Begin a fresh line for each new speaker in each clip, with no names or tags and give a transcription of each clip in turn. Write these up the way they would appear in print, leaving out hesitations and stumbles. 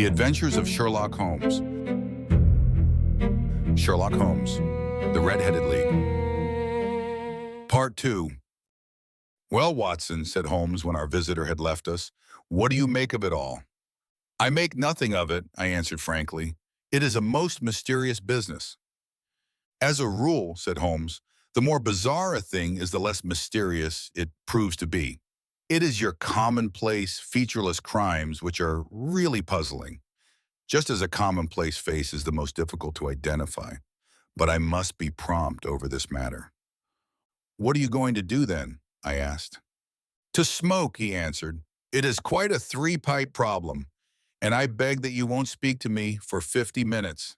The Adventures of Sherlock Holmes. Sherlock Holmes, The Red-Headed League. Part 2. "Well, Watson," said Holmes when our visitor had left us, "what do you make of it all?" "I make nothing of it," I answered frankly. "It is a most mysterious business." "As a rule," said Holmes, "the more bizarre a thing is the less mysterious it proves to be. It is your commonplace, featureless crimes which are really puzzling, just as a commonplace face is the most difficult to identify. But I must be prompt over this matter." "What are you going to do then?" I asked. "To smoke," he answered. "It is quite a three-pipe problem, and I beg that you won't speak to me for 50 minutes.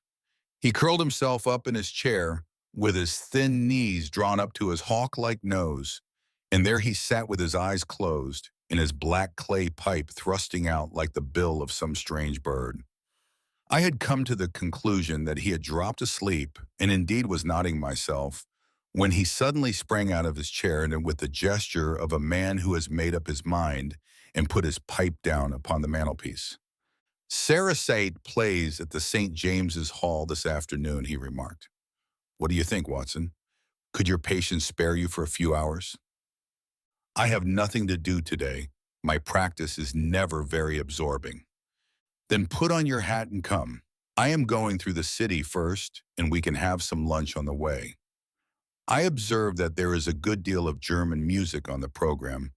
He curled himself up in his chair, with his thin knees drawn up to his hawk-like nose, and there he sat with his eyes closed, and his black clay pipe thrusting out like the bill of some strange bird. I had come to the conclusion that he had dropped asleep, and indeed was nodding myself, when he suddenly sprang out of his chair and with the gesture of a man who has made up his mind and put his pipe down upon the mantelpiece. "Sarasate plays at the St. James's Hall this afternoon," he remarked. "What do you think, Watson? Could your patients spare you for a few hours?" "I have nothing to do today. My practice is never very absorbing." "Then put on your hat and come. I am going through the city first, and we can have some lunch on the way." I observed that there is a good deal of German music on the program,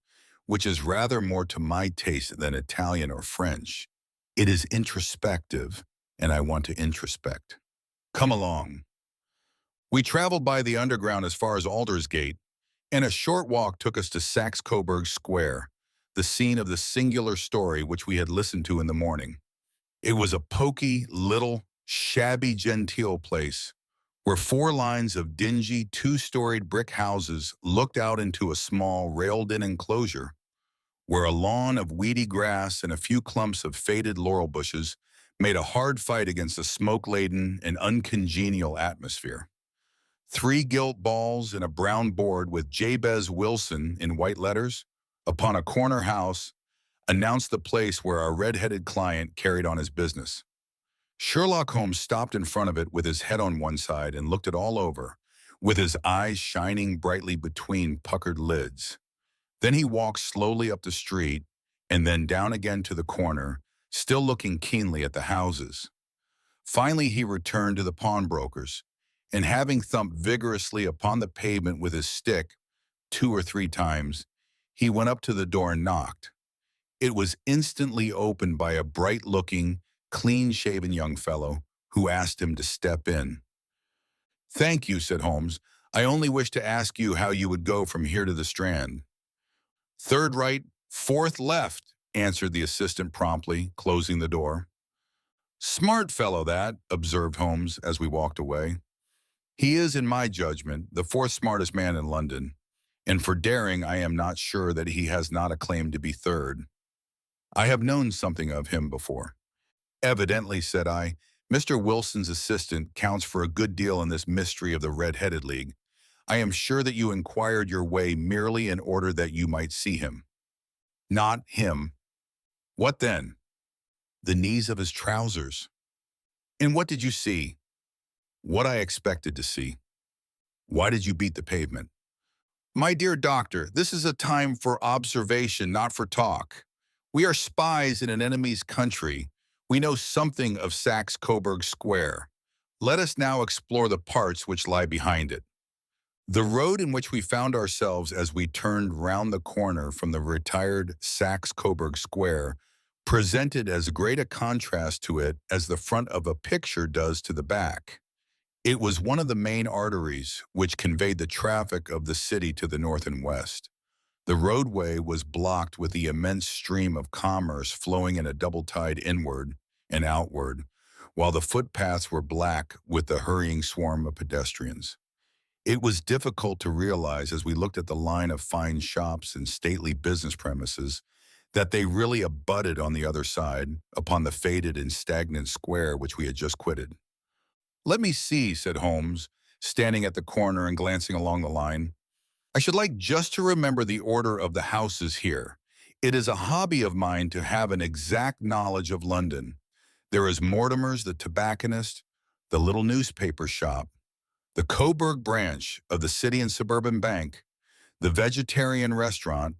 which is rather more to my taste than Italian or French. It is introspective, and I want to introspect. "Come along." We traveled by the underground as far as Aldersgate, and a short walk took us to Saxe-Coburg Square, the scene of the singular story which we had listened to in the morning. It was a poky, little, shabby genteel place, where 4 lines of dingy, 2-storied brick houses looked out into a small, railed-in enclosure, where a lawn of weedy grass and a few clumps of faded laurel bushes made a hard fight against a smoke-laden and uncongenial atmosphere. 3 gilt balls and a brown board with Jabez Wilson in white letters upon a corner house announced the place where our red-headed client carried on his business. Sherlock Holmes stopped in front of it with his head on one side and looked it all over, with his eyes shining brightly between puckered lids. Then he walked slowly up the street and then down again to the corner, still looking keenly at the houses. Finally, he returned to the pawnbroker's, and having thumped vigorously upon the pavement with his stick 2 or 3 times, he went up to the door and knocked. It was instantly opened by a bright-looking, clean-shaven young fellow who asked him to step in. "Thank you," said Holmes. "I only wish to ask you how you would go from here to the Strand." "Third right, 4th left," answered the assistant promptly, closing the door. "Smart fellow that," observed Holmes as we walked away. "He is, in my judgment, the 4th smartest man in London, and for daring I am not sure that he has not a claim to be 3rd. I have known something of him before." "Evidently," said I, "Mr. Wilson's assistant counts for a good deal in this mystery of the Red-Headed League. I am sure that you inquired your way merely in order that you might see him." "Not him." "What then?" "The knees of his trousers." "And what did you see?" "What I expected to see." "Why did you beat the pavement?" "My dear doctor, this is a time for observation, not for talk. We are spies in an enemy's country. We know something of Saxe-Coburg Square. Let us now explore the parts which lie behind it." The road in which we found ourselves as we turned round the corner from the retired Saxe-Coburg Square presented as great a contrast to it as the front of a picture does to the back. It was one of the main arteries which conveyed the traffic of the city to the north and west. The roadway was blocked with the immense stream of commerce flowing in a double tide inward and outward, while the footpaths were black with the hurrying swarm of pedestrians. It was difficult to realize as we looked at the line of fine shops and stately business premises that they really abutted on the other side upon the faded and stagnant square which we had just quitted. "Let me see," said Holmes, standing at the corner and glancing along the line. "I should like just to remember the order of the houses here. It is a hobby of mine to have an exact knowledge of London. There is Mortimer's, the tobacconist, the little newspaper shop, the Coburg branch of the City and Suburban Bank, the vegetarian restaurant,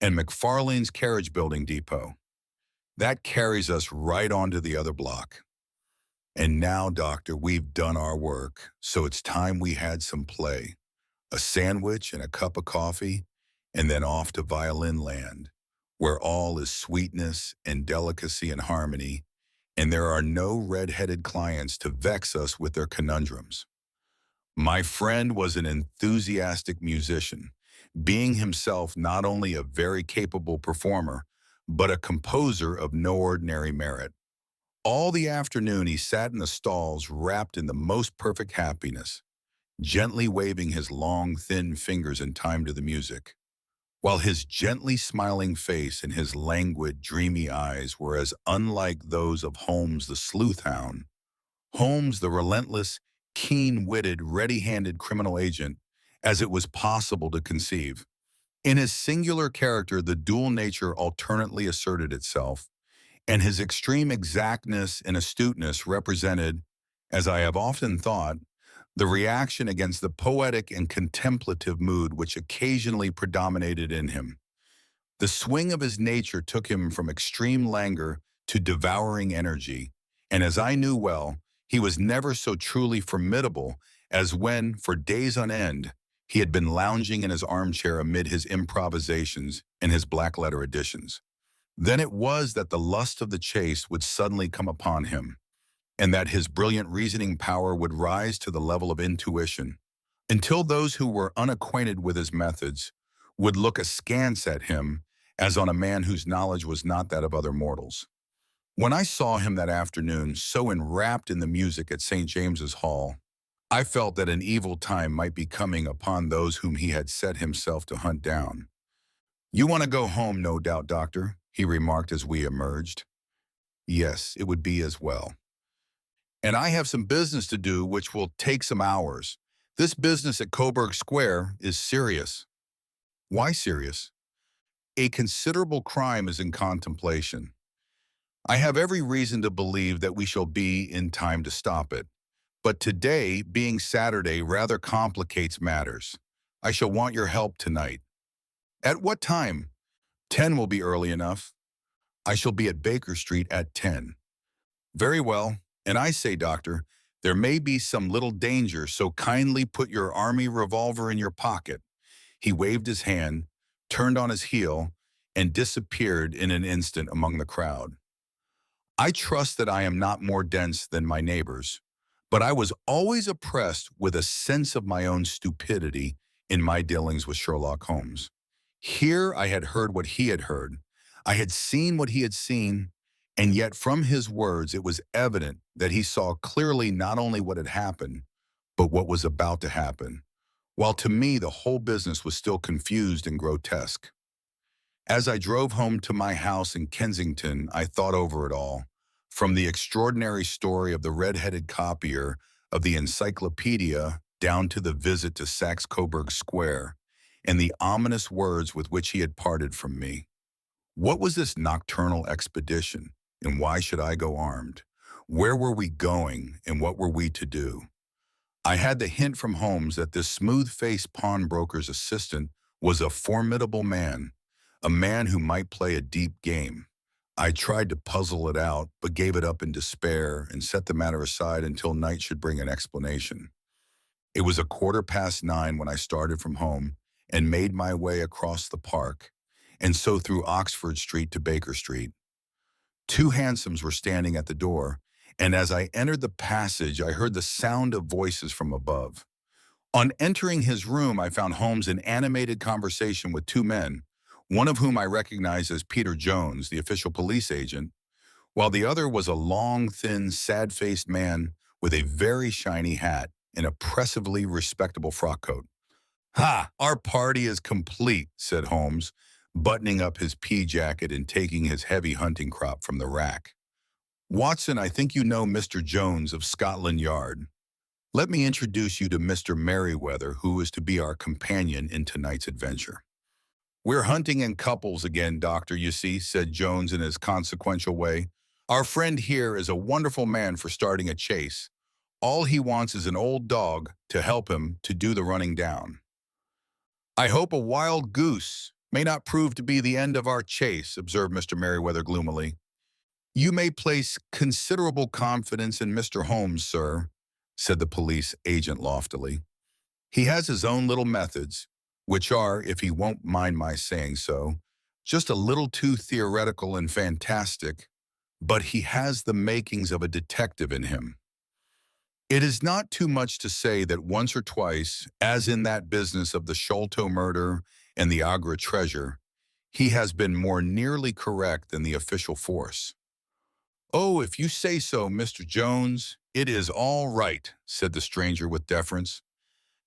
and McFarlane's carriage building depot. That carries us right onto the other block. And now, Doctor, we've done our work, so it's time we had some play. A sandwich and a cup of coffee, and then off to violin land, where all is sweetness and delicacy and harmony, and there are no red-headed clients to vex us with their conundrums. My friend was an enthusiastic musician, being himself not only a very capable performer, but a composer of no ordinary merit. All the afternoon he sat in the stalls wrapped in the most perfect happiness, gently waving his long, thin fingers in time to the music, while his gently smiling face and his languid, dreamy eyes were as unlike those of Holmes the sleuth hound, Holmes the relentless, keen-witted, ready-handed criminal agent, as it was possible to conceive. In his singular character, the dual nature alternately asserted itself, and his extreme exactness and astuteness represented, as I have often thought, the reaction against the poetic and contemplative mood which occasionally predominated in him. The swing of his nature took him from extreme languor to devouring energy, and as I knew well, he was never so truly formidable as when, for days on end, he had been lounging in his armchair amid his improvisations and his black-letter editions. Then it was that the lust of the chase would suddenly come upon him, and that his brilliant reasoning power would rise to the level of intuition, until those who were unacquainted with his methods would look askance at him as on a man whose knowledge was not that of other mortals. When I saw him that afternoon so enwrapped in the music at St. James's Hall, I felt that an evil time might be coming upon those whom he had set himself to hunt down. "You want to go home, no doubt, Doctor," he remarked as we emerged. "Yes, it would be as well. And I have some business to do which will take some hours. This business at Coburg Square is serious." "Why serious?" "A considerable crime is in contemplation. I have every reason to believe that we shall be in time to stop it. But today, being Saturday, rather complicates matters. I shall want your help tonight." "At what time?" "10 will be early enough. I shall be at Baker Street at 10. "Very well. And I say, Doctor, there may be some little danger, so kindly put your army revolver in your pocket." He waved his hand, turned on his heel, and disappeared in an instant among the crowd. I trust that I am not more dense than my neighbors, but I was always oppressed with a sense of my own stupidity in my dealings with Sherlock Holmes. Here I had heard what he had heard. I had seen what he had seen, and yet from his words it was evident that he saw clearly not only what had happened, but what was about to happen, while to me the whole business was still confused and grotesque. As I drove home to my house in Kensington, I thought over it all, from the extraordinary story of the red-headed copier of the encyclopedia down to the visit to Saxe-Coburg Square, and the ominous words with which he had parted from me. What was this nocturnal expedition, and why should I go armed? Where were we going, and what were we to do? I had the hint from Holmes that this smooth-faced pawnbroker's assistant was a formidable man, a man who might play a deep game. I tried to puzzle it out, but gave it up in despair and set the matter aside until night should bring an explanation. It was 9:15 when I started from home and made my way across the park, and so through Oxford Street to Baker Street. 2 hansoms were standing at the door, and as I entered the passage, I heard the sound of voices from above. On entering his room, I found Holmes in animated conversation with 2 men, one of whom I recognized as Peter Jones, the official police agent, while the other was a long, thin, sad-faced man with a very shiny hat and oppressively respectable frock coat. "Ha! Our party is complete," said Holmes, buttoning up his pea jacket and taking his heavy hunting crop from the rack. "Watson, I think you know Mr. Jones of Scotland Yard. Let me introduce you to Mr. Merriweather, who is to be our companion in tonight's adventure." "We're hunting in couples again, Doctor, you see," said Jones in his consequential way. Our friend here is a wonderful man for starting a chase. All he wants is an old dog to help him to do the running down. I hope a wild goose may not prove to be the end of our chase, observed Mr. Merriweather gloomily. You may place considerable confidence in Mr. Holmes, sir, said the police agent loftily. He has his own little methods, which are, if he won't mind my saying so, just a little too theoretical and fantastic, but he has the makings of a detective in him. It is not too much to say that once or twice, as in that business of the Sholto murder and the Agra treasure, he has been more nearly correct than the official force. Oh, if you say so, Mr. Jones, it is all right, said the stranger with deference.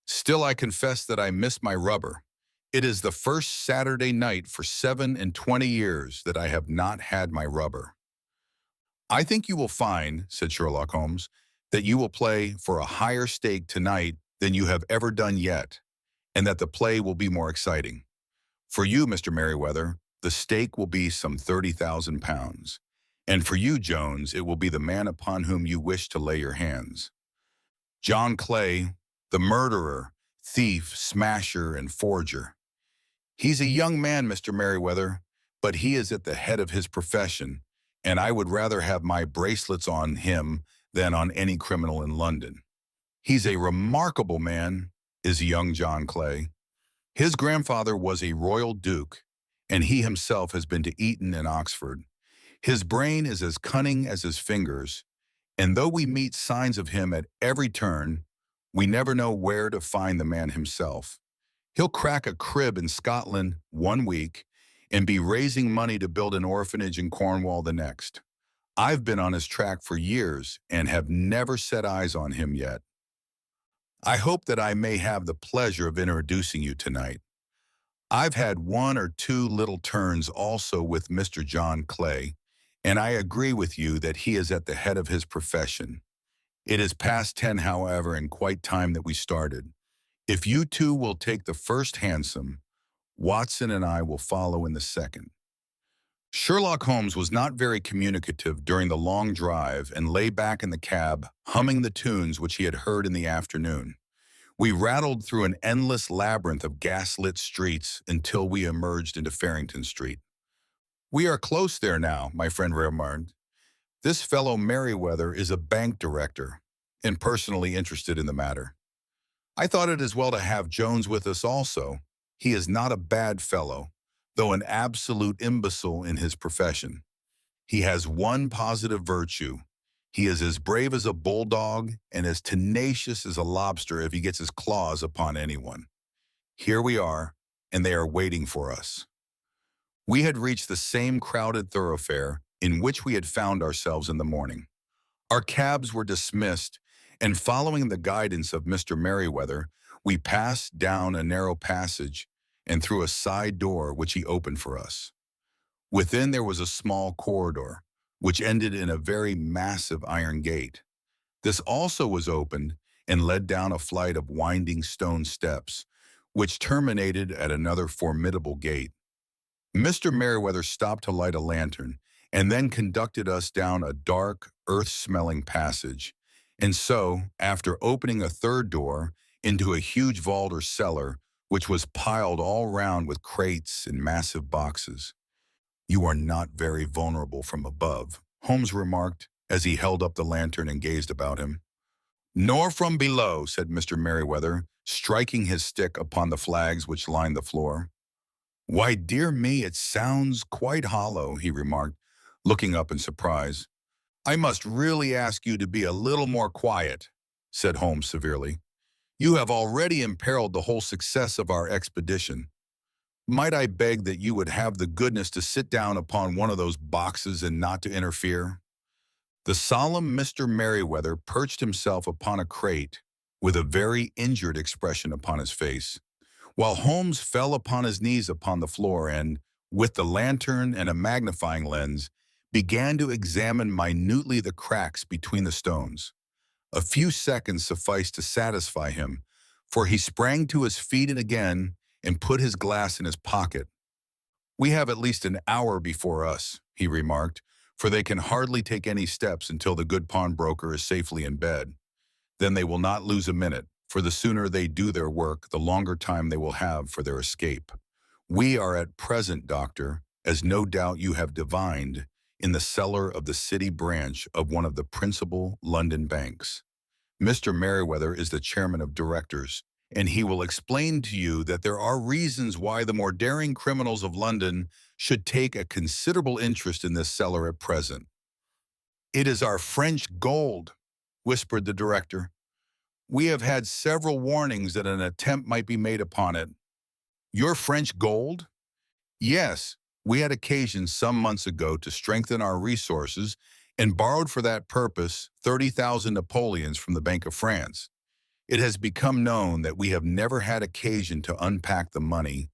Still, I confess that I miss my rubber. It is the first Saturday night for 27 years that I have not had my rubber. I think you will find, said Sherlock Holmes, that you will play for a higher stake tonight than you have ever done yet, and that the play will be more exciting. For you, Mr. Merriweather, the stake will be some £30,000. And for you, Jones, it will be the man upon whom you wish to lay your hands. John Clay, the murderer, thief, smasher, and forger. He's a young man, Mr. Merriweather, but he is at the head of his profession, and I would rather have my bracelets on him than on any criminal in London. He's a remarkable man, is young John Clay. His grandfather was a royal duke, and he himself has been to Eton and Oxford. His brain is as cunning as his fingers, and though we meet signs of him at every turn, we never know where to find the man himself. He'll crack a crib in Scotland one week and be raising money to build an orphanage in Cornwall the next. I've been on his track for years and have never set eyes on him yet. I hope that I may have the pleasure of introducing you tonight. I've had one or two little turns also with Mr. John Clay, and I agree with you that he is at the head of his profession. It is past 10, however, and quite time that we started. If you two will take the first hansom, Watson and I will follow in the second. Sherlock Holmes was not very communicative during the long drive and lay back in the cab, humming the tunes which he had heard in the afternoon. We rattled through an endless labyrinth of gas-lit streets until we emerged into Farrington Street. We are close there now, my friend remarked. This fellow Merriweather is a bank director and personally interested in the matter. I thought it as well to have Jones with us also. He is not a bad fellow, though an absolute imbecile in his profession. He has one positive virtue. He is as brave as a bulldog and as tenacious as a lobster if he gets his claws upon anyone. Here we are, and they are waiting for us. We had reached the same crowded thoroughfare in which we had found ourselves in the morning. Our cabs were dismissed, and following the guidance of Mr. Merriweather, we passed down a narrow passage and through a side door which he opened for us. Within there was a small corridor, which ended in a very massive iron gate. This also was opened and led down a flight of winding stone steps, which terminated at another formidable gate. Mr. Merriweather stopped to light a lantern and then conducted us down a dark, earth-smelling passage, and so, after opening a third door, into a huge vault or cellar, which was piled all round with crates and massive boxes. You are not very vulnerable from above, Holmes remarked as he held up the lantern and gazed about him. Nor from below, said Mr. Merriweather, striking his stick upon the flags which lined the floor. Why, dear me, it sounds quite hollow, he remarked, looking up in surprise. I must really ask you to be a little more quiet, said Holmes severely. You have already imperiled the whole success of our expedition. Might I beg that you would have the goodness to sit down upon one of those boxes and not to interfere? The solemn Mr. Merriweather perched himself upon a crate with a very injured expression upon his face, while Holmes fell upon his knees upon the floor and, with the lantern and a magnifying lens, began to examine minutely the cracks between the stones. A few seconds sufficed to satisfy him, for he sprang to his feet again and put his glass in his pocket. We have at least an hour before us, he remarked, for they can hardly take any steps until the good pawnbroker is safely in bed. Then they will not lose a minute, for the sooner they do their work, the longer time they will have for their escape. We are at present, Doctor, as no doubt you have divined, in the cellar of the city branch of one of the principal London banks. Mr. Merriweather is the chairman of directors, and he will explain to you that there are reasons why the more daring criminals of London should take a considerable interest in this cellar at present. "It is our French gold," whispered the director. "We have had several warnings that an attempt might be made upon it." "Your French gold?" "Yes, we had occasion some months ago to strengthen our resources and borrowed for that purpose 30,000 Napoleons from the Bank of France. It has become known that we have never had occasion to unpack the money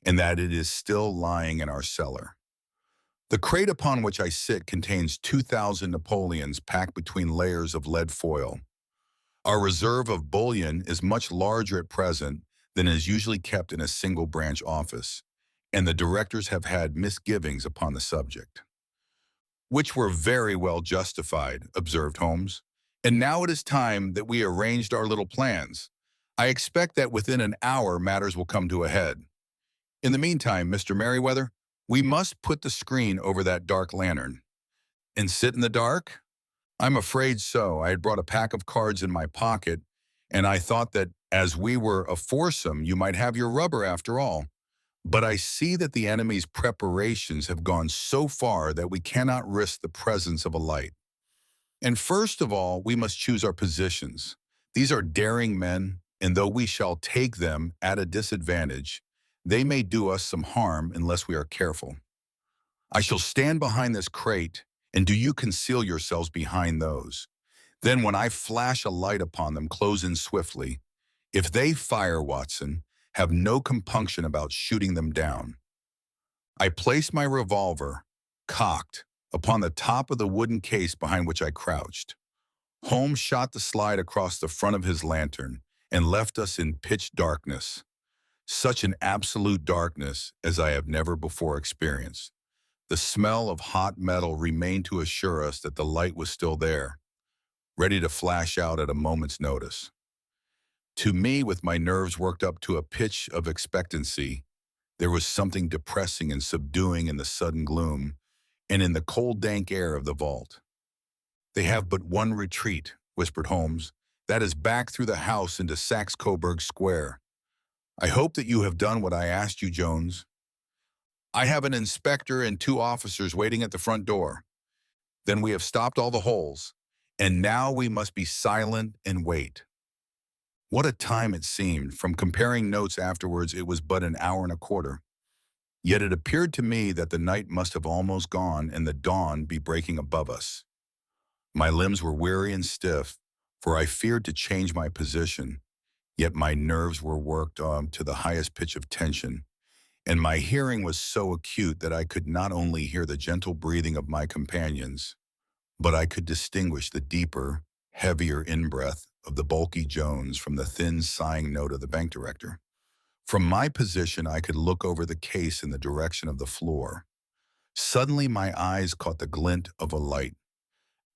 and that it is still lying in our cellar. The crate upon which I sit contains 2,000 Napoleons packed between layers of lead foil. Our reserve of bullion is much larger at present than is usually kept in a single branch office, and the directors have had misgivings upon the subject." "Which were very well justified," observed Holmes. "And now it is time that we arranged our little plans. I expect that within an hour matters will come to a head. In the meantime, Mr. Merriweather, we must put the screen over that dark lantern." "And sit in the dark?" "I'm afraid so. I had brought a pack of cards in my pocket, and I thought that as we were a foursome, you might have your rubber after all. But I see that the enemy's preparations have gone so far that we cannot risk the presence of a light. And first of all, we must choose our positions. These are daring men, and though we shall take them at a disadvantage, they may do us some harm unless we are careful. I shall stand behind this crate, and do you conceal yourselves behind those. Then when I flash a light upon them, close in swiftly. If they fire, Watson, have no compunction about shooting them down." I placed my revolver, cocked, upon the top of the wooden case behind which I crouched. Holmes shot the slide across the front of his lantern and left us in pitch darkness. Such an absolute darkness as I have never before experienced. The smell of hot metal remained to assure us that the light was still there, ready to flash out at a moment's notice. To me, with my nerves worked up to a pitch of expectancy, there was something depressing and subduing in the sudden gloom and in the cold, dank air of the vault. "They have but one retreat," whispered Holmes. "That is back through the house into Saxe-Coburg Square. I hope that you have done what I asked you, Jones." "I have an inspector and 2 officers waiting at the front door." "Then we have stopped all the holes, and now we must be silent and wait." What a time it seemed. From comparing notes afterwards, it was but an hour and a quarter. Yet it appeared to me that the night must have almost gone and the dawn be breaking above us. My limbs were weary and stiff, for I feared to change my position, yet my nerves were worked to the highest pitch of tension, and my hearing was so acute that I could not only hear the gentle breathing of my companions, but I could distinguish the deeper, heavier in-breath of the bulky Jones from the thin sighing note of the bank director. From my position, I could look over the case in the direction of the floor. Suddenly, my eyes caught the glint of a light.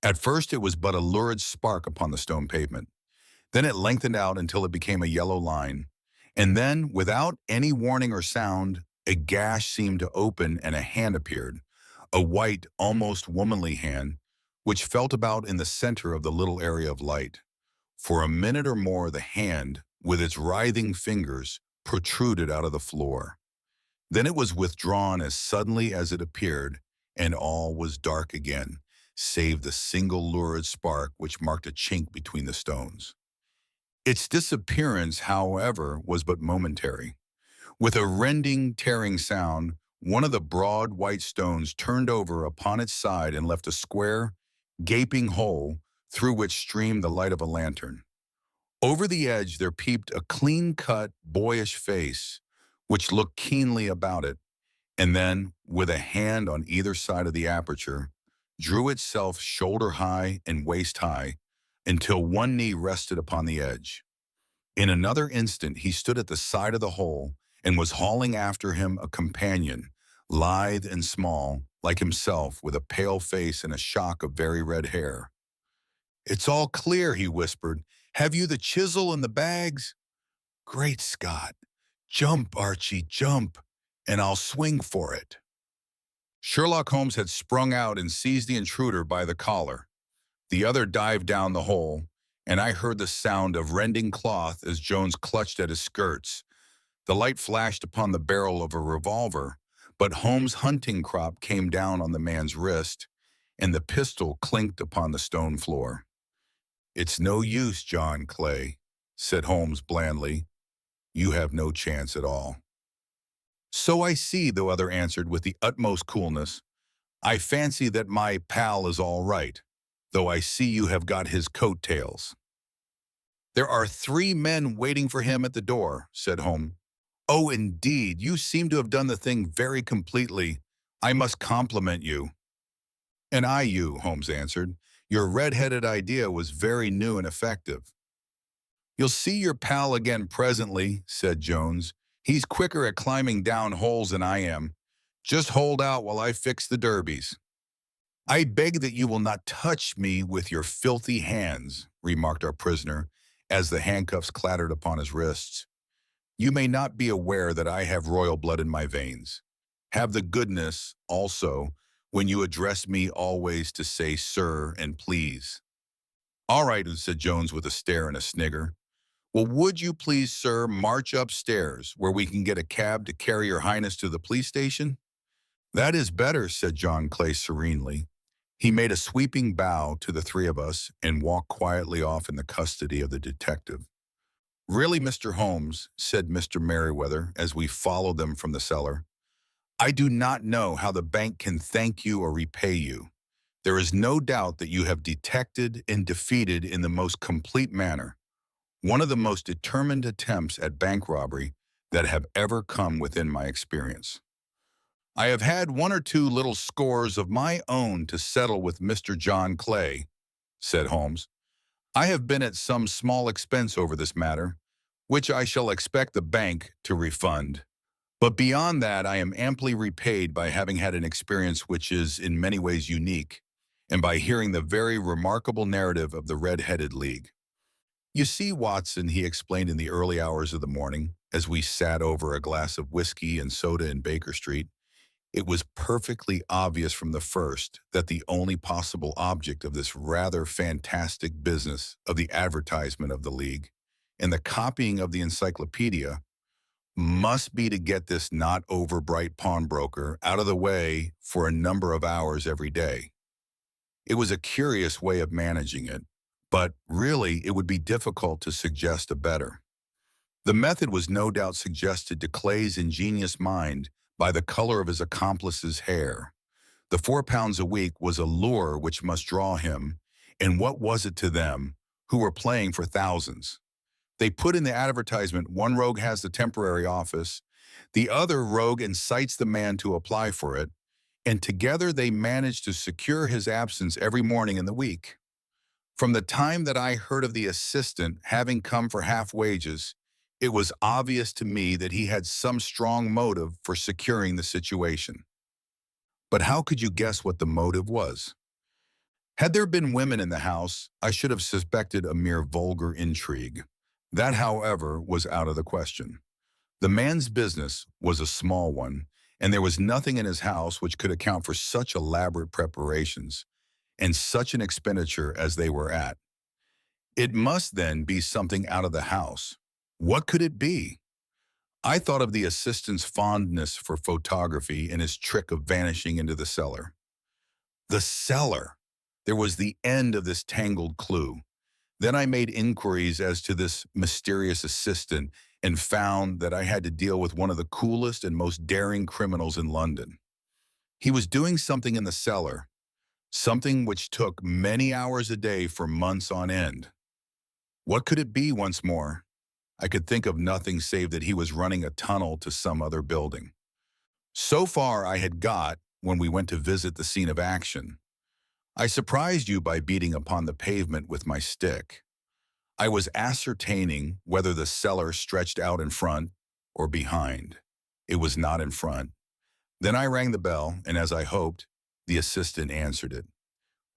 At first, it was but a lurid spark upon the stone pavement. Then it lengthened out until it became a yellow line. And then, without any warning or sound, a gash seemed to open and a hand appeared, a white, almost womanly hand, which felt about in the center of the little area of light. For a minute or more, the hand, with its writhing fingers, protruded out of the floor. Then it was withdrawn as suddenly as it appeared, and all was dark again, save the single lurid spark which marked a chink between the stones. Its disappearance, however, was but momentary. With a rending, tearing sound, one of the broad white stones turned over upon its side and left a square, gaping hole through which streamed the light of a lantern. Over the edge there peeped a clean-cut, boyish face, which looked keenly about it, and then, with a hand on either side of the aperture, drew itself shoulder-high and waist-high until one knee rested upon the edge. In another instant he stood at the side of the hole and was hauling after him a companion, lithe and small, like himself, with a pale face and a shock of very red hair. "It's all clear," he whispered. "Have you the chisel and the bags?" "Great Scott! Jump, Archie, jump, and I'll swing for it." Sherlock Holmes had sprung out and seized the intruder by the collar. The other dived down the hole, and I heard the sound of rending cloth as Jones clutched at his skirts. The light flashed upon the barrel of a revolver, but Holmes' hunting crop came down on the man's wrist, and the pistol clinked upon the stone floor. "It's no use, John Clay," said Holmes blandly. "You have no chance at all." "So I see," the other answered with the utmost coolness. "I fancy that my pal is all right, though I see you have got his coattails." "There are 3 men waiting for him at the door," said Holmes. "Oh, indeed, you seem to have done the thing very completely. I must compliment you." "And I you," Holmes answered. "Your red-headed idea was very new and effective." "You'll see your pal again presently," said Jones. "He's quicker at climbing down holes than I am. Just hold out while I fix the derbies." "I beg that you will not touch me with your filthy hands," remarked our prisoner, as the handcuffs clattered upon his wrists. "You may not be aware that I have royal blood in my veins. Have the goodness, also, when you address me always to say sir and please." "All right," said Jones with a stare and a snigger. "Well, would you please, sir, march upstairs, where we can get a cab to carry your highness to the police station?" "That is better," said John Clay serenely. He made a sweeping bow to the 3 of us and walked quietly off in the custody of the detective. "Really, Mr. Holmes," said Mr. Merriweather as we followed them from the cellar, "I do not know how the bank can thank you or repay you. There is no doubt that you have detected and defeated in the most complete manner one of the most determined attempts at bank robbery that have ever come within my experience. I have had 1 or 2 little scores of my own to settle with Mr. John Clay," said Holmes. "I have been at some small expense over this matter, which I shall expect the bank to refund. But beyond that, I am amply repaid by having had an experience which is in many ways unique, and by hearing the very remarkable narrative of the Red-Headed League. You see, Watson," he explained in the early hours of the morning, as we sat over a glass of whiskey and soda in Baker Street, "it was perfectly obvious from the first that the only possible object of this rather fantastic business of the advertisement of the League and the copying of the encyclopedia must be to get this not over bright pawnbroker out of the way for a number of hours every day. It was a curious way of managing it, but really it would be difficult to suggest a better. The method was no doubt suggested to Clay's ingenious mind by the color of his accomplice's hair. The 4 pounds a week was a lure which must draw him, and what was it to them, who were playing for thousands? They put in the advertisement, "One rogue has the temporary office," the other rogue incites the man to apply for it, and together they managed to secure his absence every morning in the week. From the time that I heard of the assistant having come for half wages, it was obvious to me that he had some strong motive for securing the situation. But how could you guess what the motive was? Had there been women in the house, I should have suspected a mere vulgar intrigue. That, however, was out of the question. The man's business was a small one, and there was nothing in his house which could account for such elaborate preparations and such an expenditure as they were at. It must then be something out of the house. What could it be? I thought of the assistant's fondness for photography and his trick of vanishing into the cellar. The cellar! There was the end of this tangled clue. Then I made inquiries as to this mysterious assistant and found that I had to deal with one of the coolest and most daring criminals in London. He was doing something in the cellar, something which took many hours a day for months on end. What could it be once more? I could think of nothing save that he was running a tunnel to some other building. So far I had got when we went to visit the scene of action. I surprised you by beating upon the pavement with my stick. I was ascertaining whether the cellar stretched out in front or behind. It was not in front. Then I rang the bell, and as I hoped, The assistant answered it.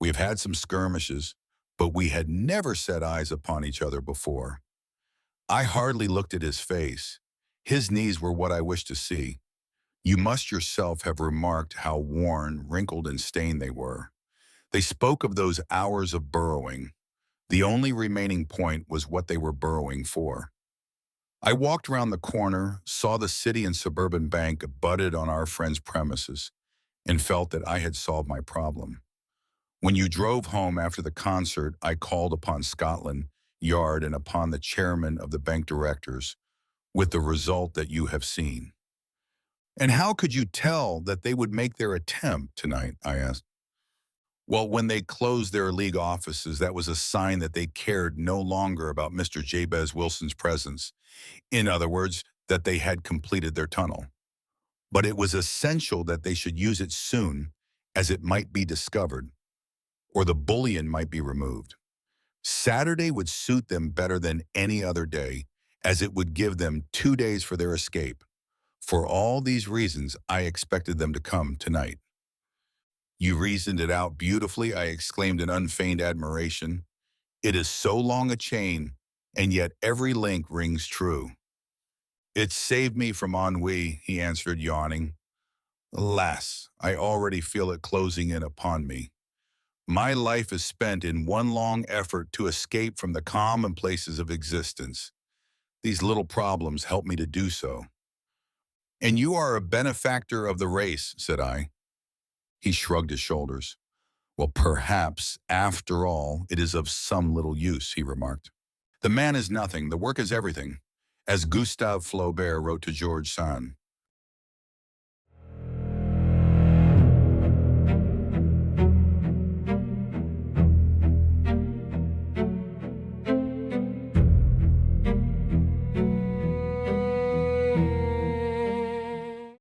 We have had some skirmishes, but we had never set eyes upon each other before. I hardly looked at his face. His knees were what I wished to see. You must yourself have remarked how worn, wrinkled, and stained they were. They spoke of those hours of burrowing. The only remaining point was what they were burrowing for. I walked round the corner, saw the City and Suburban Bank abutted on our friend's premises, and felt that I had solved my problem. When you drove home after the concert, I called upon Scotland Yard and upon the chairman of the bank directors, with the result that you have seen. And how could you tell that they would make their attempt tonight? I asked. Well, when they closed their league offices, that was a sign that they cared no longer about Mr. Jabez Wilson's presence. In other words, that they had completed their tunnel. But it was essential that they should use it soon, as it might be discovered, or the bullion might be removed. Saturday would suit them better than any other day, as it would give them 2 days for their escape. For all these reasons, I expected them to come tonight. You reasoned it out beautifully, I exclaimed in unfeigned admiration. It is so long a chain, and yet every link rings true. It saved me from ennui, he answered, yawning. Alas, I already feel it closing in upon me. My life is spent in one long effort to escape from the commonplaces of existence. These little problems help me to do so. And you are a benefactor of the race, said I. He shrugged his shoulders. Well, perhaps, after all, it is of some little use, he remarked. The man is nothing, the work is everything, as Gustave Flaubert wrote to George Sand.